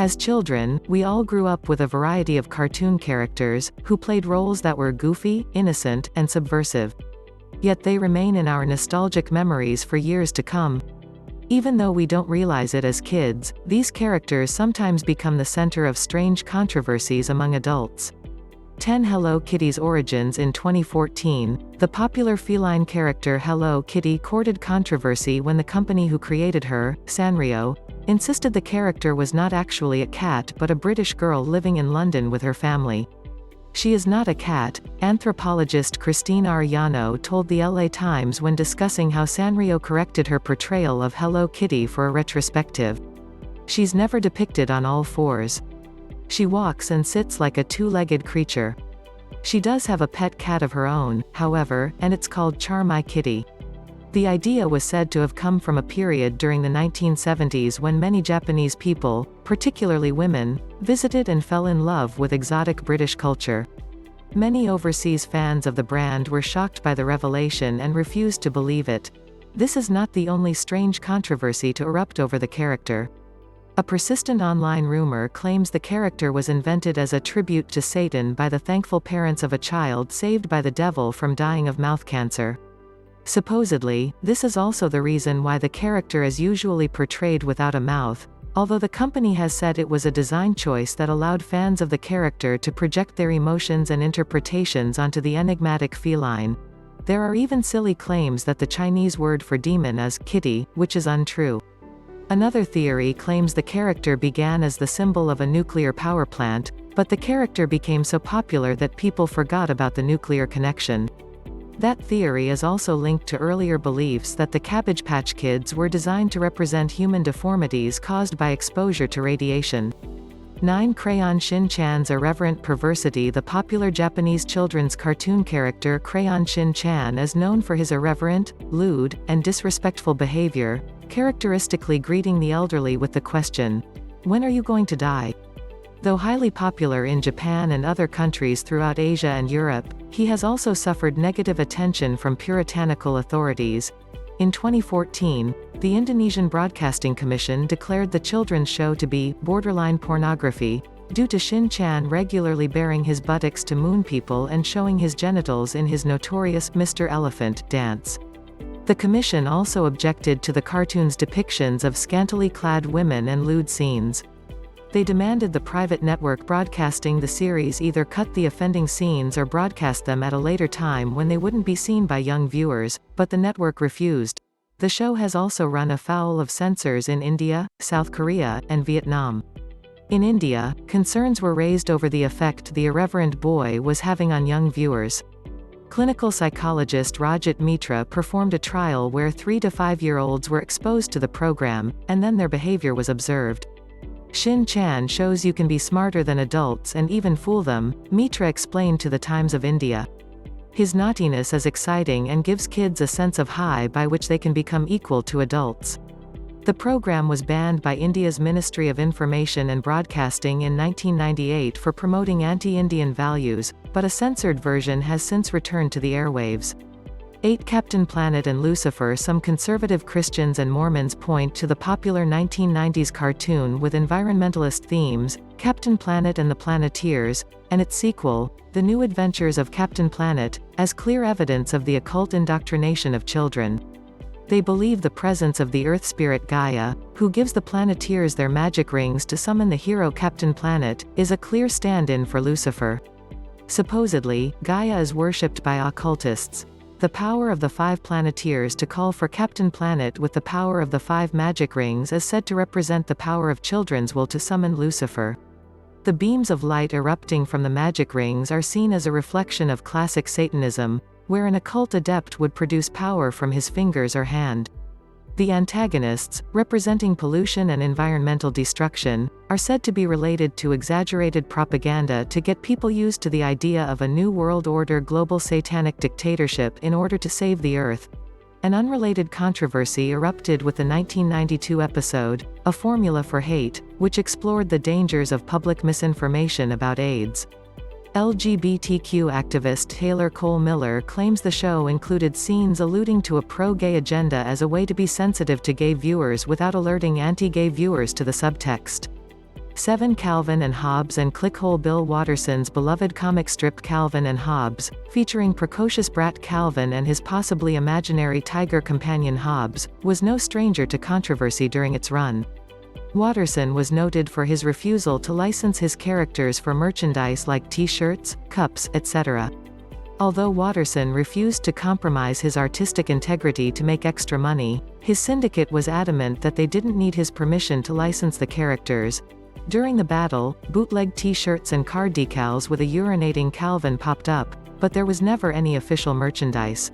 As children, we all grew up with a variety of cartoon characters, who played roles that were goofy, innocent, and subversive. Yet they remain in our nostalgic memories for years to come. Even though we don't realize it as kids, these characters sometimes become the center of strange controversies among adults. 10 Hello Kitty's origins. In 2014, the popular feline character Hello Kitty courted controversy when the company who created her, Sanrio, insisted the character was not actually a cat but a British girl living in London with her family. She is not a cat, anthropologist Christine Arellano told the LA Times when discussing how Sanrio corrected her portrayal of Hello Kitty for a retrospective. She's never depicted on all fours. She walks and sits like a two-legged creature. She does have a pet cat of her own, however, and it's called Charm My Kitty. The idea was said to have come from a period during the 1970s when many Japanese people, particularly women, visited and fell in love with exotic British culture. Many overseas fans of the brand were shocked by the revelation and refused to believe it. This is not the only strange controversy to erupt over the character. A persistent online rumor claims the character was invented as a tribute to Satan by the thankful parents of a child saved by the devil from dying of mouth cancer. Supposedly, this is also the reason why the character is usually portrayed without a mouth, although the company has said it was a design choice that allowed fans of the character to project their emotions and interpretations onto the enigmatic feline. There are even silly claims that the Chinese word for demon is kitty, which is untrue. Another theory claims the character began as the symbol of a nuclear power plant, but the character became so popular that people forgot about the nuclear connection. That theory is also linked to earlier beliefs that the Cabbage Patch Kids were designed to represent human deformities caused by exposure to radiation. 9 Crayon Shin-chan's irreverent perversity. The popular Japanese children's cartoon character Crayon Shin-chan is known for his irreverent, lewd, and disrespectful behavior, characteristically greeting the elderly with the question, "When are you going to die?" Though highly popular in Japan and other countries throughout Asia and Europe, he has also suffered negative attention from puritanical authorities. In 2014, the Indonesian Broadcasting Commission declared the children's show to be borderline pornography, due to Shin-chan regularly baring his buttocks to moon people and showing his genitals in his notorious Mr. Elephant dance. The commission also objected to the cartoon's depictions of scantily clad women and lewd scenes. They demanded the private network broadcasting the series either cut the offending scenes or broadcast them at a later time when they wouldn't be seen by young viewers, but the network refused. The show has also run afoul of censors in India, South Korea, and Vietnam. In India, concerns were raised over the effect the irreverent boy was having on young viewers. Clinical psychologist Rajat Mitra performed a trial where 3 to 5-year-olds were exposed to the program, and then their behavior was observed. Shin-chan shows you can be smarter than adults and even fool them, Mitra explained to the Times of India. His naughtiness is exciting and gives kids a sense of high by which they can become equal to adults. The program was banned by India's Ministry of Information and Broadcasting in 1998 for promoting anti-Indian values, but a censored version has since returned to the airwaves. 8 Captain Planet and Lucifer. Some conservative Christians and Mormons point to the popular 1990s cartoon with environmentalist themes, Captain Planet and the Planeteers, and its sequel, The New Adventures of Captain Planet, as clear evidence of the occult indoctrination of children. They believe the presence of the Earth spirit Gaia, who gives the Planeteers their magic rings to summon the hero Captain Planet, is a clear stand-in for Lucifer. Supposedly, Gaia is worshipped by occultists. The power of the 5 Planeteers to call for Captain Planet with the power of the 5 magic rings is said to represent the power of children's will to summon Lucifer. The beams of light erupting from the magic rings are seen as a reflection of classic Satanism, where an occult adept would produce power from his fingers or hand. The antagonists, representing pollution and environmental destruction, are said to be related to exaggerated propaganda to get people used to the idea of a new world order global satanic dictatorship in order to save the Earth. An unrelated controversy erupted with the 1992 episode, A Formula for Hate, which explored the dangers of public misinformation about AIDS. LGBTQ activist Taylor Cole Miller claims the show included scenes alluding to a pro-gay agenda as a way to be sensitive to gay viewers without alerting anti-gay viewers to the subtext. 7. Calvin and Hobbes and Clickhole. Bill Watterson's beloved comic strip Calvin and Hobbes, featuring precocious brat Calvin and his possibly imaginary tiger companion Hobbes, was no stranger to controversy during its run. Watterson was noted for his refusal to license his characters for merchandise like t-shirts, cups, etc. Although Watterson refused to compromise his artistic integrity to make extra money, his syndicate was adamant that they didn't need his permission to license the characters. During the battle, bootleg t-shirts and car decals with a urinating Calvin popped up, but there was never any official merchandise.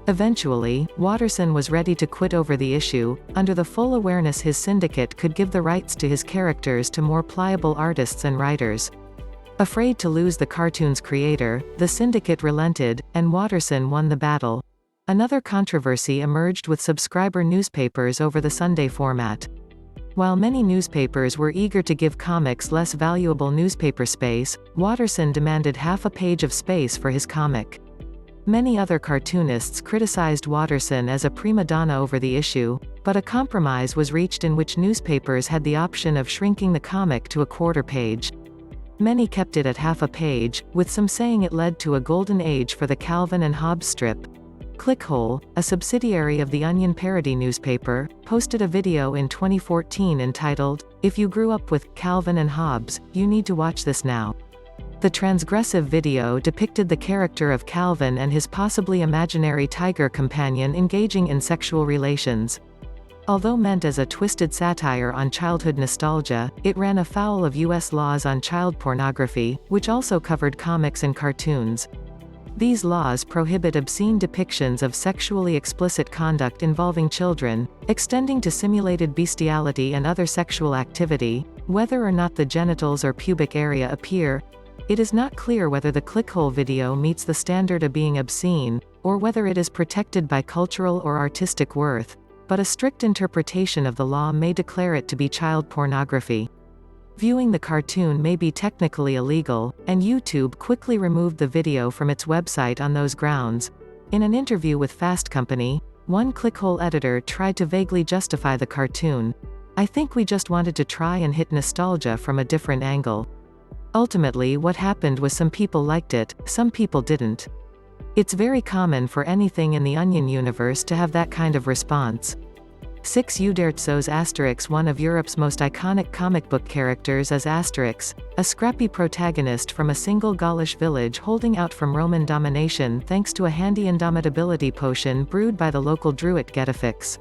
Eventually, Watterson was ready to quit over the issue, under the full awareness his syndicate could give the rights to his characters to more pliable artists and writers. Afraid to lose the cartoon's creator, the syndicate relented, and Watterson won the battle. Another controversy emerged with subscriber newspapers over the Sunday format. While many newspapers were eager to give comics less valuable newspaper space, Watterson demanded half a page of space for his comic. Many other cartoonists criticized Watterson as a prima donna over the issue, but a compromise was reached in which newspapers had the option of shrinking the comic to a quarter page. Many kept it at half a page, with some saying it led to a golden age for the Calvin and Hobbes strip. Clickhole, a subsidiary of the Onion parody newspaper, posted a video in 2014 entitled, "If you grew up with Calvin and Hobbes, you need to watch this now." The transgressive video depicted the character of Calvin and his possibly imaginary tiger companion engaging in sexual relations. Although meant as a twisted satire on childhood nostalgia, it ran afoul of U.S. laws on child pornography, which also covered comics and cartoons. These laws prohibit obscene depictions of sexually explicit conduct involving children, extending to simulated bestiality and other sexual activity, whether or not the genitals or pubic area appear. It is not clear whether the Clickhole video meets the standard of being obscene, or whether it is protected by cultural or artistic worth, but a strict interpretation of the law may declare it to be child pornography. Viewing the cartoon may be technically illegal, and YouTube quickly removed the video from its website on those grounds. In an interview with Fast Company, one Clickhole editor tried to vaguely justify the cartoon. "I think we just wanted to try and hit nostalgia from a different angle. Ultimately what happened was some people liked it, some people didn't." It's very common for anything in the Onion universe to have that kind of response. 6. Uderzo's Asterix. One of Europe's most iconic comic book characters is Asterix, a scrappy protagonist from a single Gaulish village holding out from Roman domination thanks to a handy indomitability potion brewed by the local druid Getafix.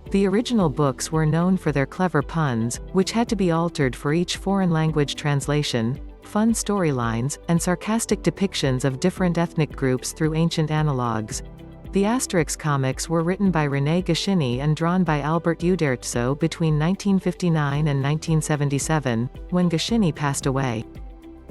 The original books were known for their clever puns, which had to be altered for each foreign language translation, fun storylines, and sarcastic depictions of different ethnic groups through ancient analogues. The Asterix comics were written by René Goscinny and drawn by Albert Uderzo between 1959 and 1977, when Goscinny passed away.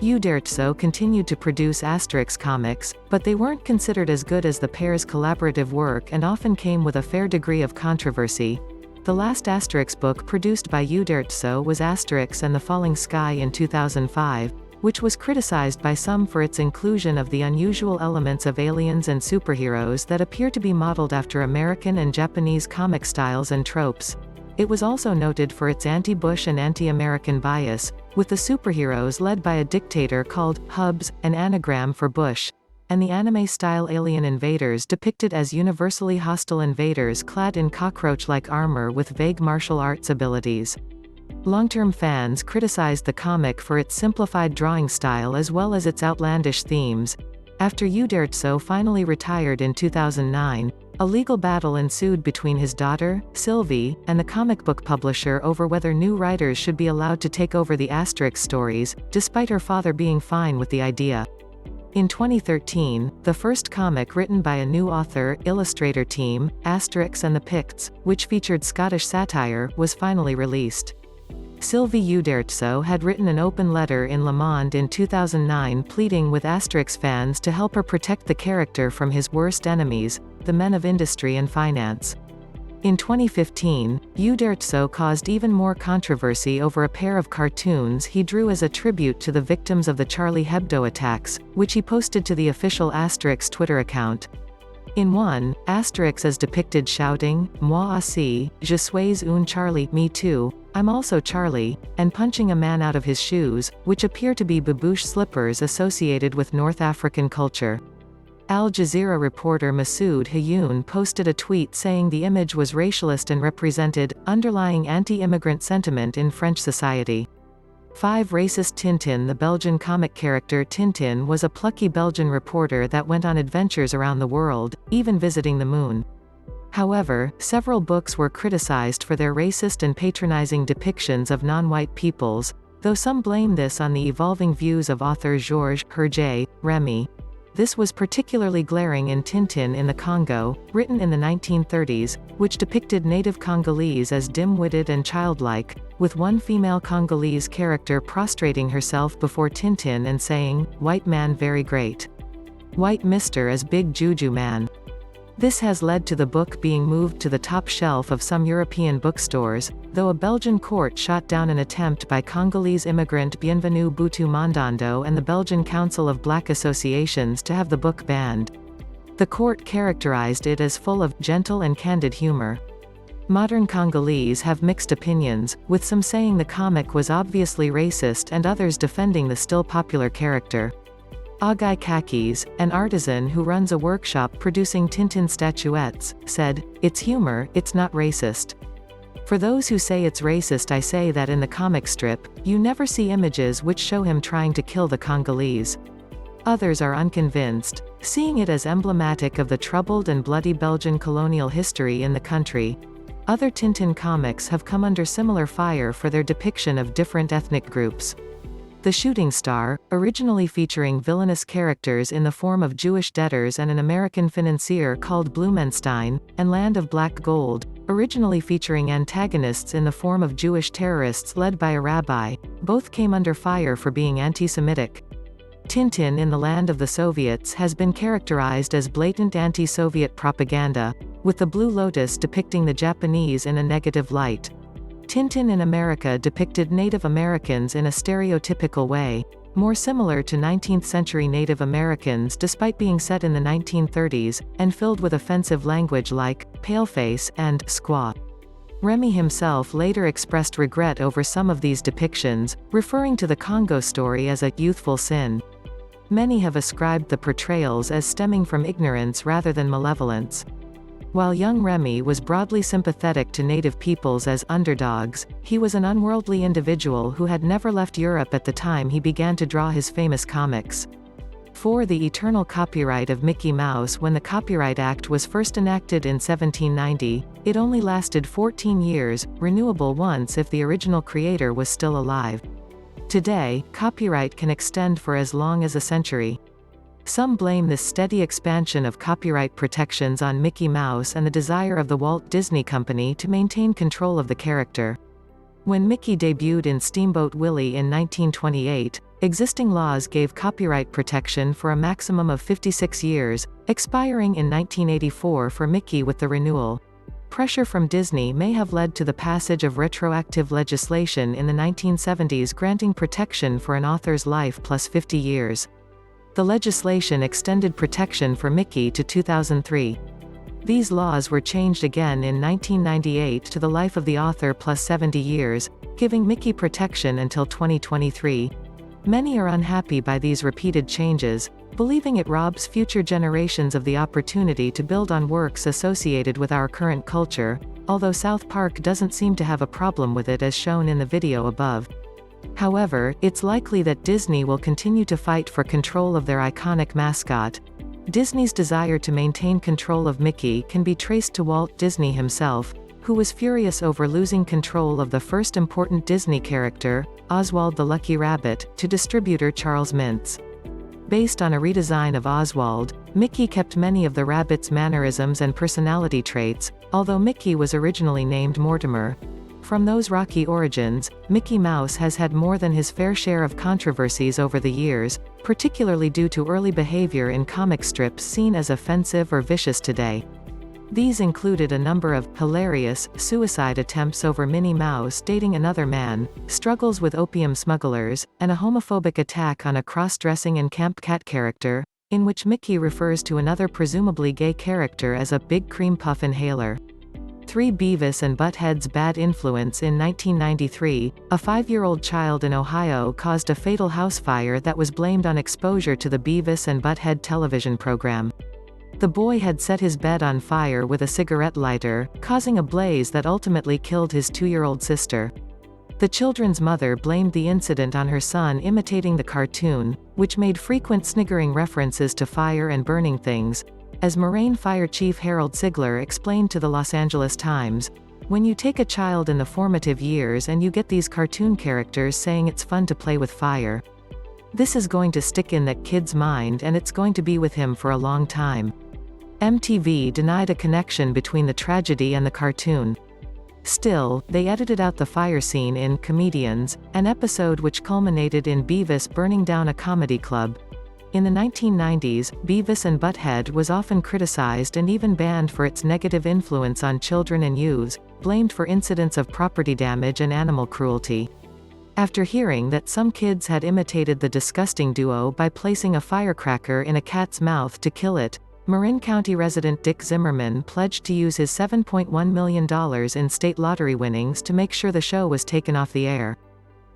Uderzo continued to produce Asterix comics, but they weren't considered as good as the pair's collaborative work and often came with a fair degree of controversy. The last Asterix book produced by Uderzo was Asterix and the Falling Sky in 2005, which was criticized by some for its inclusion of the unusual elements of aliens and superheroes that appear to be modeled after American and Japanese comic styles and tropes. It was also noted for its anti-Bush and anti-American bias, with the superheroes led by a dictator called Hubs, an anagram for Bush, and the anime-style alien invaders depicted as universally hostile invaders clad in cockroach-like armor with vague martial arts abilities. Long-term fans criticized the comic for its simplified drawing style as well as its outlandish themes. After Uderzo finally retired in 2009, a legal battle ensued between his daughter, Sylvie, and the comic book publisher over whether new writers should be allowed to take over the Asterix stories, despite her father being fine with the idea. In 2013, the first comic written by a new author-illustrator team, Asterix and the Picts, which featured Scottish satire, was finally released. Sylvie Uderzo had written an open letter in Le Monde in 2009 pleading with Asterix fans to help her protect the character from his worst enemies, the men of industry and finance. In 2015, Uderzo caused even more controversy over a pair of cartoons he drew as a tribute to the victims of the Charlie Hebdo attacks, which he posted to the official Asterix Twitter account. In one, Asterix is depicted shouting, "Moi aussi, je suis un Charlie," me too, I'm also Charlie, and punching a man out of his shoes, which appear to be babouche slippers associated with North African culture. Al Jazeera reporter Masoud Hayoun posted a tweet saying the image was racialist and represented underlying anti-immigrant sentiment in French society. 5. Racist Tintin. The Belgian comic character Tintin was a plucky Belgian reporter that went on adventures around the world, even visiting the moon. However, several books were criticized for their racist and patronizing depictions of non-white peoples, though some blame this on the evolving views of author Georges Hergé Remy. This was particularly glaring in Tintin in the Congo, written in the 1930s, which depicted native Congolese as dim-witted and childlike, with one female Congolese character prostrating herself before Tintin and saying, "White man very great. White mister as big juju man." This has led to the book being moved to the top shelf of some European bookstores, though a Belgian court shot down an attempt by Congolese immigrant Bienvenu Butu Mandando and the Belgian Council of Black Associations to have the book banned. The court characterized it as full of gentle and candid humor. Modern Congolese have mixed opinions, with some saying the comic was obviously racist and others defending the still popular character. Agai Kakis, an artisan who runs a workshop producing Tintin statuettes, said, "It's humor, it's not racist. For those who say it's racist, I say that in the comic strip, you never see images which show him trying to kill the Congolese." Others are unconvinced, seeing it as emblematic of the troubled and bloody Belgian colonial history in the country. Other Tintin comics have come under similar fire for their depiction of different ethnic groups. The Shooting Star, originally featuring villainous characters in the form of Jewish debtors and an American financier called Blumenstein, and Land of Black Gold, originally featuring antagonists in the form of Jewish terrorists led by a rabbi, both came under fire for being anti-Semitic. Tintin in the Land of the Soviets has been characterized as blatant anti-Soviet propaganda, with the Blue Lotus depicting the Japanese in a negative light. Tintin in America depicted Native Americans in a stereotypical way, more similar to 19th-century Native Americans despite being set in the 1930s, and filled with offensive language like paleface and squaw. Remy himself later expressed regret over some of these depictions, referring to the Congo story as a youthful sin. Many have ascribed the portrayals as stemming from ignorance rather than malevolence. While young Remy was broadly sympathetic to native peoples as underdogs, he was an unworldly individual who had never left Europe at the time he began to draw his famous comics. 4. The eternal copyright of Mickey Mouse. When the Copyright Act was first enacted in 1790, it only lasted 14 years, renewable once if the original creator was still alive. Today, copyright can extend for as long as a century. Some blame this steady expansion of copyright protections on Mickey Mouse and the desire of the Walt Disney Company to maintain control of the character. When Mickey debuted in Steamboat Willie in 1928, existing laws gave copyright protection for a maximum of 56 years, expiring in 1984 for Mickey with the renewal. Pressure from Disney may have led to the passage of retroactive legislation in the 1970s granting protection for an author's life plus 50 years. The legislation extended protection for Mickey to 2003. These laws were changed again in 1998 to the life of the author plus 70 years, giving Mickey protection until 2023. Many are unhappy by these repeated changes, believing it robs future generations of the opportunity to build on works associated with our current culture, although South Park doesn't seem to have a problem with it as shown in the video above. However, it's likely that Disney will continue to fight for control of their iconic mascot. Disney's desire to maintain control of Mickey can be traced to Walt Disney himself, who was furious over losing control of the first important Disney character, Oswald the Lucky Rabbit, to distributor Charles Mintz. Based on a redesign of Oswald, Mickey kept many of the rabbit's mannerisms and personality traits, although Mickey was originally named Mortimer. From those rocky origins, Mickey Mouse has had more than his fair share of controversies over the years, particularly due to early behavior in comic strips seen as offensive or vicious today. These included a number of hilarious suicide attempts over Minnie Mouse dating another man, struggles with opium smugglers, and a homophobic attack on a cross-dressing and camp cat character, in which Mickey refers to another presumably gay character as a big cream puff inhaler. 3. Beavis and Butthead's bad influence. In 1993, a 5-year-old child in Ohio caused a fatal house fire that was blamed on exposure to the Beavis and Butthead television program. The boy had set his bed on fire with a cigarette lighter, causing a blaze that ultimately killed his 2-year-old sister. The children's mother blamed the incident on her son imitating the cartoon, which made frequent sniggering references to fire and burning things. As Moraine Fire Chief Harold Sigler explained to the Los Angeles Times, "When you take a child in the formative years and you get these cartoon characters saying it's fun to play with fire, this is going to stick in that kid's mind and it's going to be with him for a long time." MTV denied a connection between the tragedy and the cartoon. Still, they edited out the fire scene in Comedians, an episode which culminated in Beavis burning down a comedy club. In the 1990s, Beavis and Butthead was often criticized and even banned for its negative influence on children and youths, blamed for incidents of property damage and animal cruelty. After hearing that some kids had imitated the disgusting duo by placing a firecracker in a cat's mouth to kill it, Marin County resident Dick Zimmerman pledged to use his $7.1 million in state lottery winnings to make sure the show was taken off the air.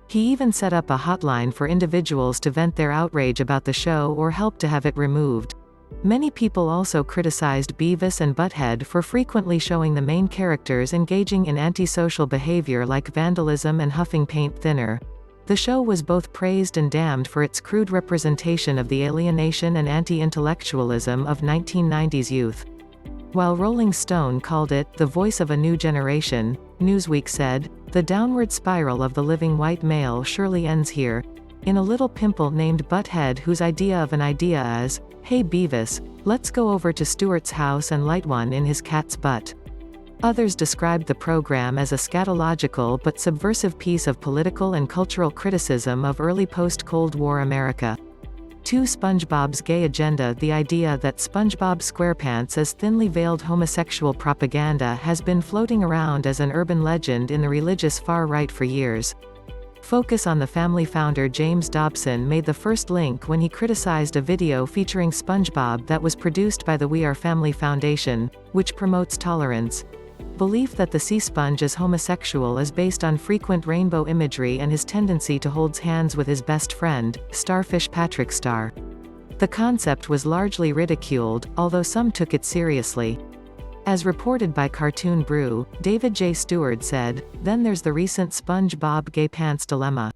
He even set up a hotline for individuals to vent their outrage about the show or help to have it removed. Many people also criticized Beavis and Butthead for frequently showing the main characters engaging in antisocial behavior like vandalism and huffing paint thinner. The show was both praised and damned for its crude representation of the alienation and anti-intellectualism of 1990s youth. While Rolling Stone called it the voice of a new generation, Newsweek said, "The downward spiral of the living white male surely ends here. In a little pimple named Butthead whose idea of an idea is, 'Hey Beavis, let's go over to Stuart's house and light one in his cat's butt.'" Others described the program as a scatological but subversive piece of political and cultural criticism of early post-Cold War America. 2. SpongeBob's gay agenda. The idea that SpongeBob SquarePants is thinly veiled homosexual propaganda has been floating around as an urban legend in the religious far-right for years. Focus on the Family founder James Dobson made the first link when he criticized a video featuring SpongeBob that was produced by the We Are Family Foundation, which promotes tolerance. Belief that the sea sponge is homosexual is based on frequent rainbow imagery and his tendency to hold hands with his best friend, starfish Patrick Star. The concept was largely ridiculed, although some took it seriously. As reported by Cartoon Brew, David J. Stewart said, "Then there's the recent SpongeBob gay pants dilemma.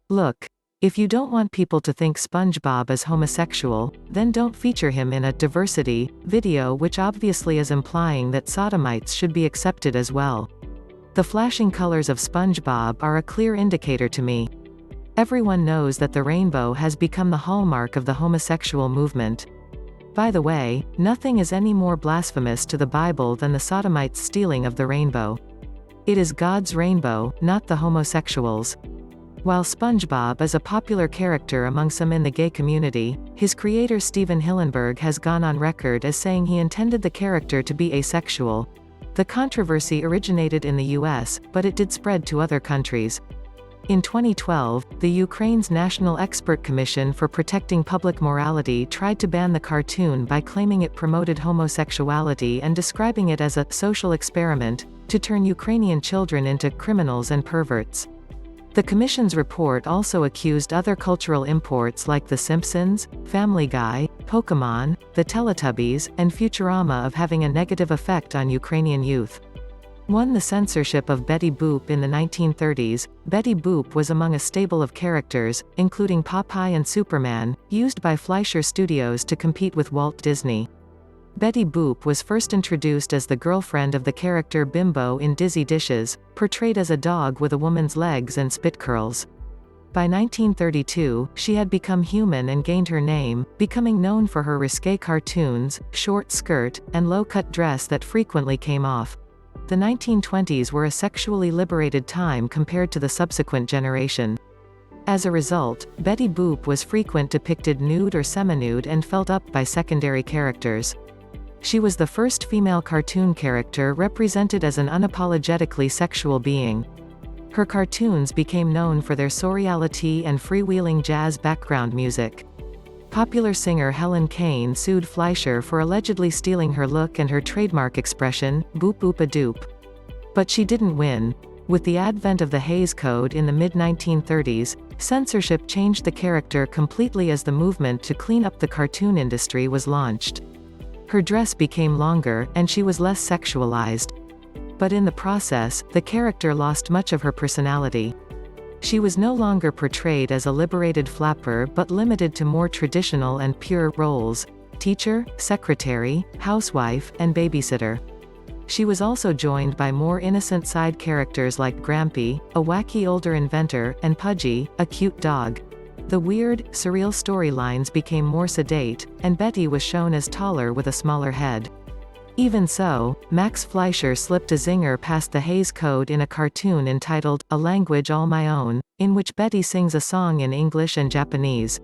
Look, if you don't want people to think SpongeBob is homosexual, then don't feature him in a diversity video which obviously is implying that sodomites should be accepted as well. The flashing colors of SpongeBob are a clear indicator to me. Everyone knows that the rainbow has become the hallmark of the homosexual movement. By the way, nothing is any more blasphemous to the Bible than the sodomites' stealing of the rainbow. It is God's rainbow, not the homosexuals." While SpongeBob is a popular character among some in the gay community, his creator Steven Hillenburg has gone on record as saying he intended the character to be asexual. The controversy originated in the US, but it did spread to other countries. In 2012, the Ukraine's National Expert Commission for Protecting Public Morality tried to ban the cartoon by claiming it promoted homosexuality and describing it as a social experiment to turn Ukrainian children into criminals and perverts. The Commission's report also accused other cultural imports like The Simpsons, Family Guy, Pokémon, the Teletubbies, and Futurama of having a negative effect on Ukrainian youth. Won the censorship of Betty Boop in the 1930s, Betty Boop was among a stable of characters, including Popeye and Superman, used by Fleischer Studios to compete with Walt Disney. Betty Boop was first introduced as the girlfriend of the character Bimbo in Dizzy Dishes, portrayed as a dog with a woman's legs and spit curls. By 1932, she had become human and gained her name, becoming known for her risque cartoons, short skirt, and low-cut dress that frequently came off. The 1920s were a sexually liberated time compared to the subsequent generation. As a result, Betty Boop was frequent depicted nude or semi-nude and felt up by secondary characters. She was the first female cartoon character represented as an unapologetically sexual being. Her cartoons became known for their surreality and freewheeling jazz background music. Popular singer Helen Kane sued Fleischer for allegedly stealing her look and her trademark expression, boop boop a doop. But she didn't win. With the advent of the Hays Code in the mid-1930s, censorship changed the character completely as the movement to clean up the cartoon industry was launched. Her dress became longer, and she was less sexualized. But in the process, the character lost much of her personality. She was no longer portrayed as a liberated flapper but limited to more traditional and pure roles: teacher, secretary, housewife, and babysitter. She was also joined by more innocent side characters like Grampy, a wacky older inventor, and Pudgy, a cute dog. The weird, surreal storylines became more sedate, and Betty was shown as taller with a smaller head. Even so, Max Fleischer slipped a zinger past the Hays Code in a cartoon entitled, A Language All My Own, in which Betty sings a song in English and Japanese.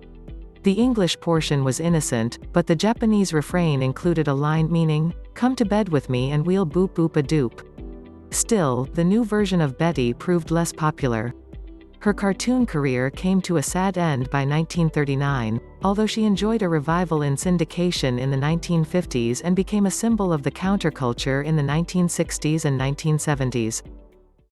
The English portion was innocent, but the Japanese refrain included a line meaning, "Come to bed with me and we'll boop boop a doop." Still, the new version of Betty proved less popular. Her cartoon career came to a sad end by 1939, although she enjoyed a revival in syndication in the 1950s and became a symbol of the counterculture in the 1960s and 1970s.